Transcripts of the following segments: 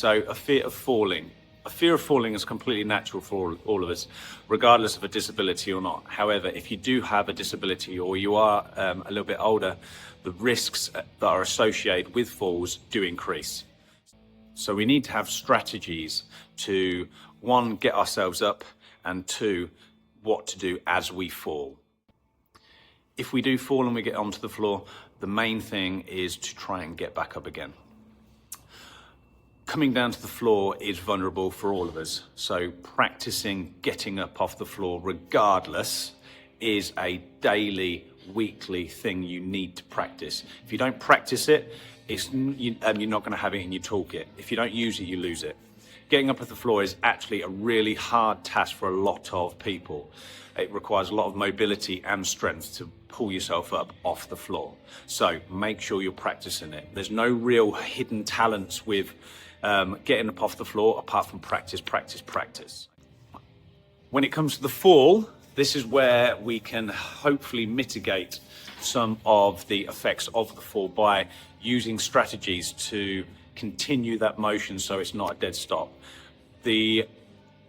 So a fear of falling. A fear of falling is completely natural for all of us, regardless of a disability or not. However, if you do have a disability or you are a little bit older, the risks that are associated with falls do increase. So we need to have strategies to, one, get ourselves up, and two, what to do as we fall. If we do fall and we get onto the floor, the main thing is to try and get back up again. Coming down to the floor is vulnerable for all of us. So practicing getting up off the floor regardless is a daily, weekly thing you need to practice. If you don't practice it, you're not going to have it in your toolkit. If you don't use it, you lose it. Getting up off the floor is actually a really hard task for a lot of people. It requires a lot of mobility and strength to pull yourself up off the floor. So make sure you're practicing it. There's no real hidden talents with getting up off the floor apart from practice, practice, practice. When it comes to the fall, this is where we can hopefully mitigate some of the effects of the fall by using strategies to continue that motion so it's not a dead stop. The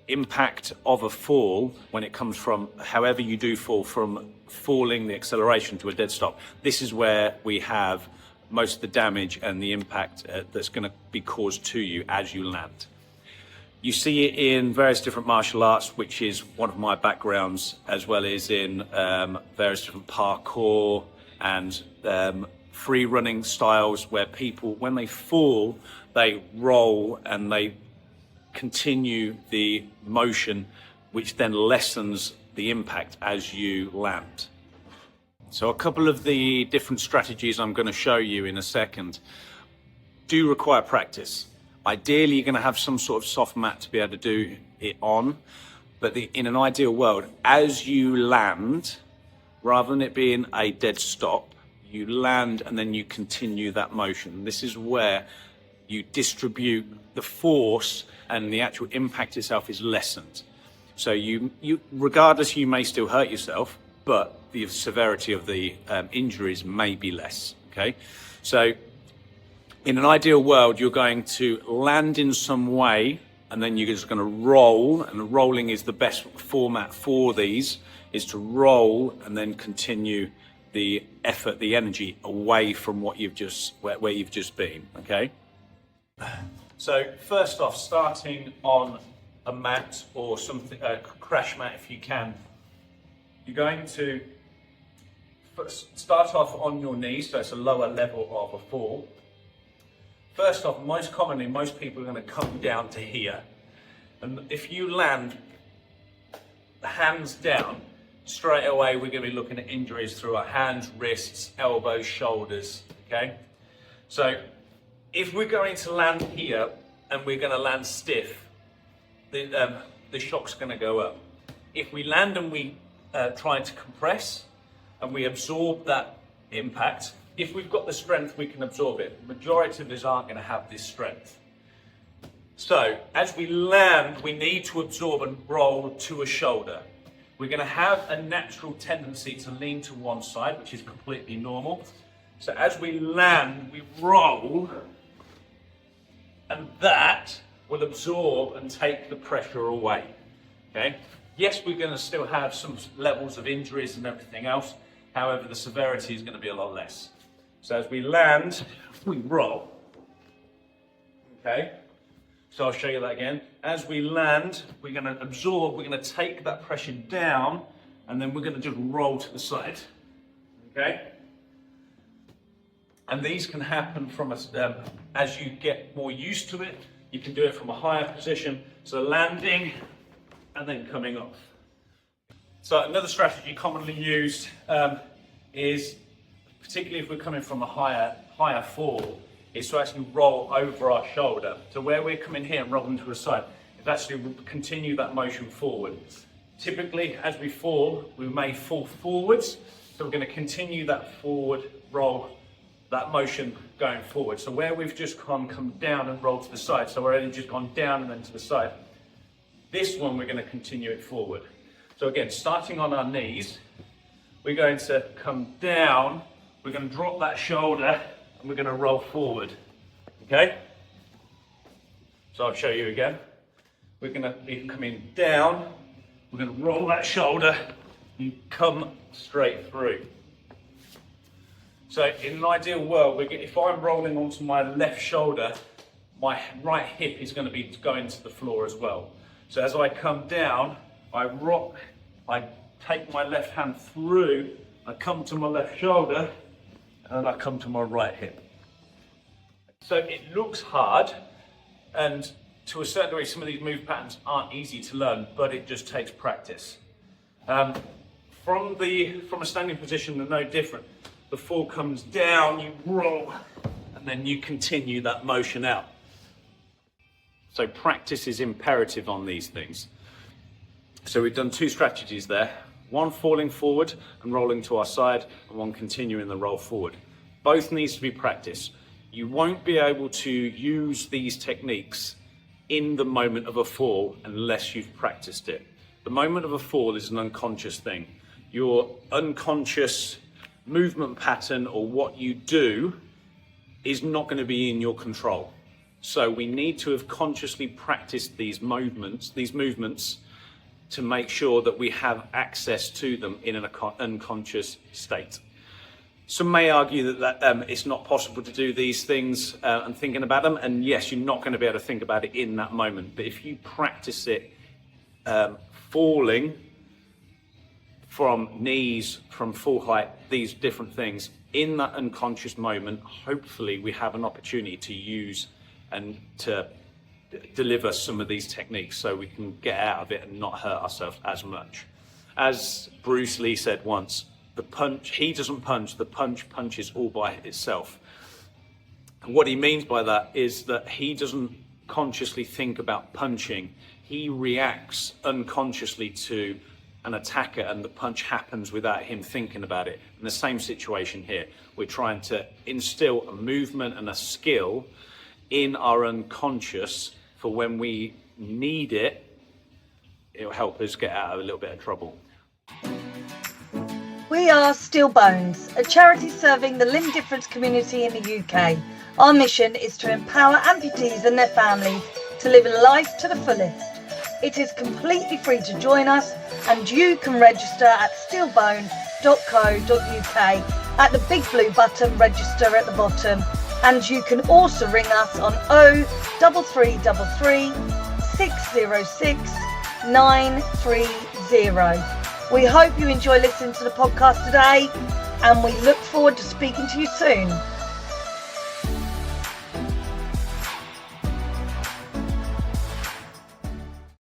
impact of a fall, when it comes from however you do fall, from falling, the acceleration to a dead stop, this is where we have most of the damage and the impact that's going to be caused to you as you land. You see it in various different martial arts, which is one of my backgrounds, as well as in various different parkour and free running styles, where people, when they fall, they roll and they continue the motion, which then lessens the impact as you land. So a couple of the different strategies I'm going to show you in a second do require practice. Ideally, you're going to have some sort of soft mat to be able to do it on, but in an ideal world, as you land, rather than it being a dead stop, you land and then you continue that motion. This is where you distribute the force and the actual impact itself is lessened. So you regardless, you may still hurt yourself, but the severity of the injuries may be less, okay? So in an ideal world, you're going to land in some way and then you're just going to roll, and rolling is the best format for these, is to roll and then continue the effort, the energy away from what you've just, where you've just been, okay? So first off, starting on a mat or something, a crash mat if you can, you're going to start off on your knees, so it's a lower level of a fall. First off, most commonly, most people are going to come down to here. And if you land hands down, straight away we're going to be looking at injuries through our hands, wrists, elbows, shoulders, okay? So if we're going to land here and we're going to land stiff, the shock's going to go up. If we land and we try to compress and we absorb that impact, if we've got the strength, we can absorb it. The majority of us aren't going to have this strength. So as we land, we need to absorb and roll to a shoulder. We're going to have a natural tendency to lean to one side, which is completely normal. So as we land, we roll, and that will absorb and take the pressure away, okay? Yes, we're going to still have some levels of injuries and everything else. However, the severity is going to be a lot less. So as we land, we roll, okay? So I'll show you that again. As we land, we're going to absorb, we're going to take that pressure down, and then we're going to just roll to the side, okay? And these can happen from as you get more used to it. You can do it from a higher position, so landing and then coming off. So another strategy commonly used is, particularly if we're coming from a higher fall, is to actually roll over our shoulder. So where we're coming here and rolling to the side, is actually continue that motion forward. Typically, as we fall, we may fall forwards, so we're going to continue that forward roll, that motion going forward. So where we've just come down and roll to the side, so we're only just gone down and then to the side, this one we're going to continue it forward. So again, starting on our knees, we're going to come down, we're going to drop that shoulder, and we're going to roll forward, okay? So I'll show you again. We're going to be coming down. We're going to roll that shoulder and come straight through. So in an ideal world, if I'm rolling onto my left shoulder, my right hip is going to be going to the floor as well. So as I come down, I rock, I take my left hand through, I come to my left shoulder, and I come to my right hip. So it looks hard, and to a certain degree, some of these move patterns aren't easy to learn, but it just takes practice. From a standing position, they're no different. The fall comes down, you roll, and then you continue that motion out. So practice is imperative on these things. So we've done two strategies there. One falling forward and rolling to our side, and one continuing the roll forward. Both needs to be practiced. You won't be able to use these techniques in the moment of a fall unless you've practiced it. The moment of a fall is an unconscious thing. Your unconscious movement pattern or what you do is not going to be in your control. So we need to have consciously practiced these movements to make sure that we have access to them in an unconscious state. Some may argue that it's not possible to do these things and thinking about them, and yes, you're not going to be able to think about it in that moment, but if you practice it falling from knees, from full height, these different things, in that unconscious moment, hopefully we have an opportunity to use and to deliver some of these techniques so we can get out of it and not hurt ourselves as much. As Bruce Lee said once, the punch, he doesn't punch, the punch punches all by itself. And what he means by that is that he doesn't consciously think about punching. He reacts unconsciously to an attacker and the punch happens without him thinking about it. In the same situation here, we're trying to instill a movement and a skill in our unconscious for when we need it, it'll help us get out of a little bit of trouble. We are Steel Bones, a charity serving the limb difference community in the UK. Our mission is to empower amputees and their families to live a life to the fullest. It is completely free to join us, and you can register at steelbone.co.uk at the big blue button, register at the bottom. And you can also ring us on 03333 606 930. We hope you enjoy listening to the podcast today, and we look forward to speaking to you soon.